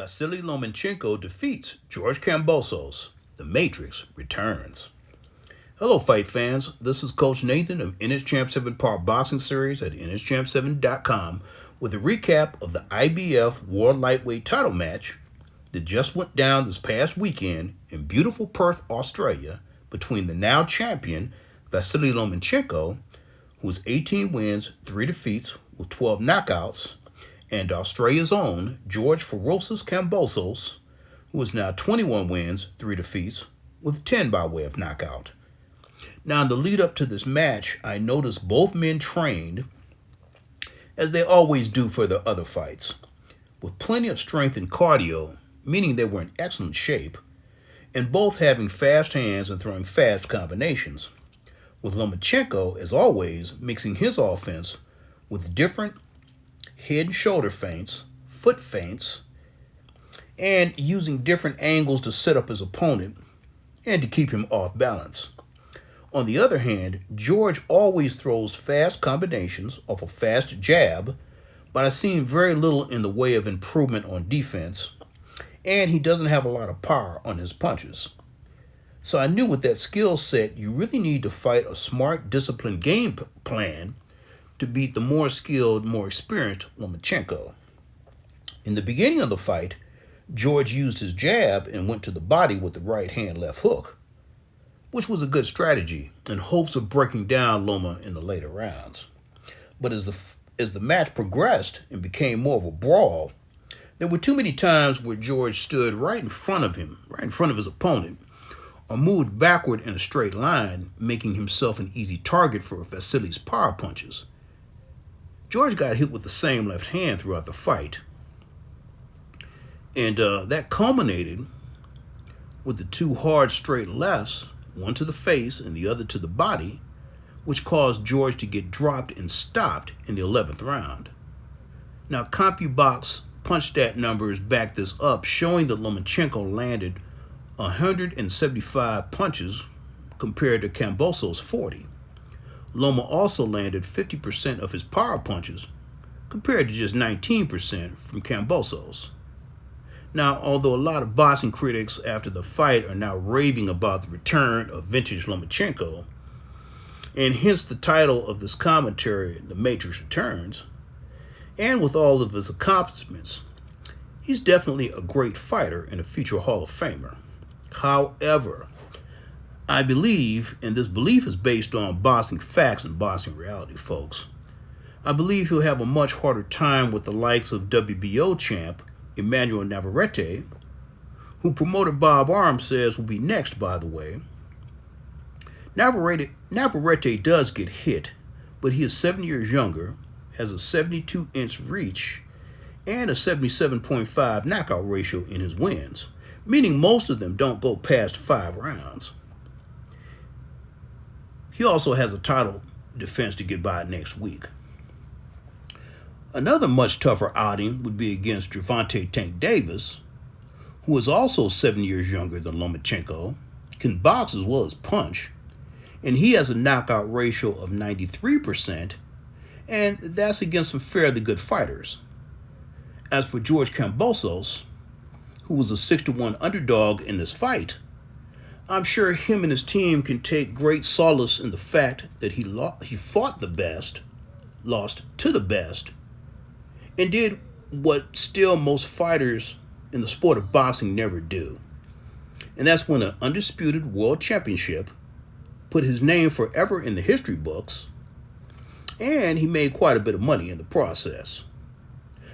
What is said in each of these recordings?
Vasily Lomachenko defeats George Kambosos. The Matrix returns. Hello, fight fans. This is Coach Nathan of NS Champ 7 Power Boxing Series at nschamp7.com with a recap of the IBF World Lightweight title match that just went down this past weekend in beautiful Perth, Australia, between the now champion Vasily Lomachenko, who has 18 wins, 3 defeats with 12 knockouts, and Australia's own George Ferocious Kambosos, who is now 21 wins, 3 defeats, with 10 by way of knockout. Now, in the lead up to this match, I noticed both men trained, as they always do for their other fights, with plenty of strength and cardio, meaning they were in excellent shape, and both having fast hands and throwing fast combinations, with Lomachenko, as always, mixing his offense with different head and shoulder feints, foot feints, and using different angles to set up his opponent and to keep him off balance. On the other hand, George always throws fast combinations off a fast jab, but I've seen very little in the way of improvement on defense, and he doesn't have a lot of power on his punches. So I knew with that skill set, you really need to fight a smart, disciplined game plan to beat the more skilled, more experienced Lomachenko. In the beginning of the fight, George used his jab and went to the body with the right hand left hook, which was a good strategy in hopes of breaking down Loma in the later rounds. But as the match progressed and became more of a brawl, there were too many times where George stood right in front of him, right in front of his opponent, or moved backward in a straight line, making himself an easy target for Vasily's power punches. George got hit with the same left hand throughout the fight, and that culminated with the two hard straight lefts, one to the face and the other to the body, which caused George to get dropped and stopped in the 11th round. Now, CompuBox punched numbers back this up, showing that Lomachenko landed 175 punches compared to Kambosos' 40. Loma also landed 50% of his power punches compared to just 19% from Kambosos. Now, although a lot of boxing critics after the fight are now raving about the return of vintage Lomachenko, and hence the title of this commentary, The Matrix Returns, and with all of his accomplishments, he's definitely a great fighter and a future Hall of Famer. However, I believe, and this belief is based on boxing facts and boxing reality, folks, I believe he'll have a much harder time with the likes of WBO champ Emmanuel Navarrete, who promoter Bob Arms says will be next, by the way. Navarrete does get hit, but he is 7 years younger, has a 72-inch reach, and a 77.5 knockout ratio in his wins, meaning most of them don't go past 5 rounds. He also has a title defense to get by next week. Another much tougher outing would be against Gervonta Tank Davis, who is also 7 years younger than Lomachenko, can box as well as punch, and he has a knockout ratio of 93%, and that's against some fairly good fighters. As for George Kambosos, who was a 6-1 underdog in this fight, I'm sure him and his team can take great solace in the fact that he fought the best, lost to the best, and did what still most fighters in the sport of boxing never do. And that's win an undisputed world championship, put his name forever in the history books, and he made quite a bit of money in the process.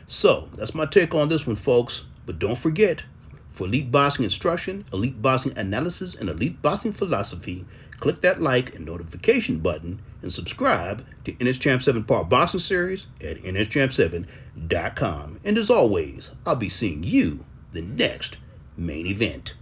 So, that's my take on this one, folks. But don't forget, for elite boxing instruction, elite boxing analysis, and elite boxing philosophy, click that like and notification button and subscribe to NS Champ 7 Power Boxing Series at nschamp7.com. And as always, I'll be seeing you the next main event.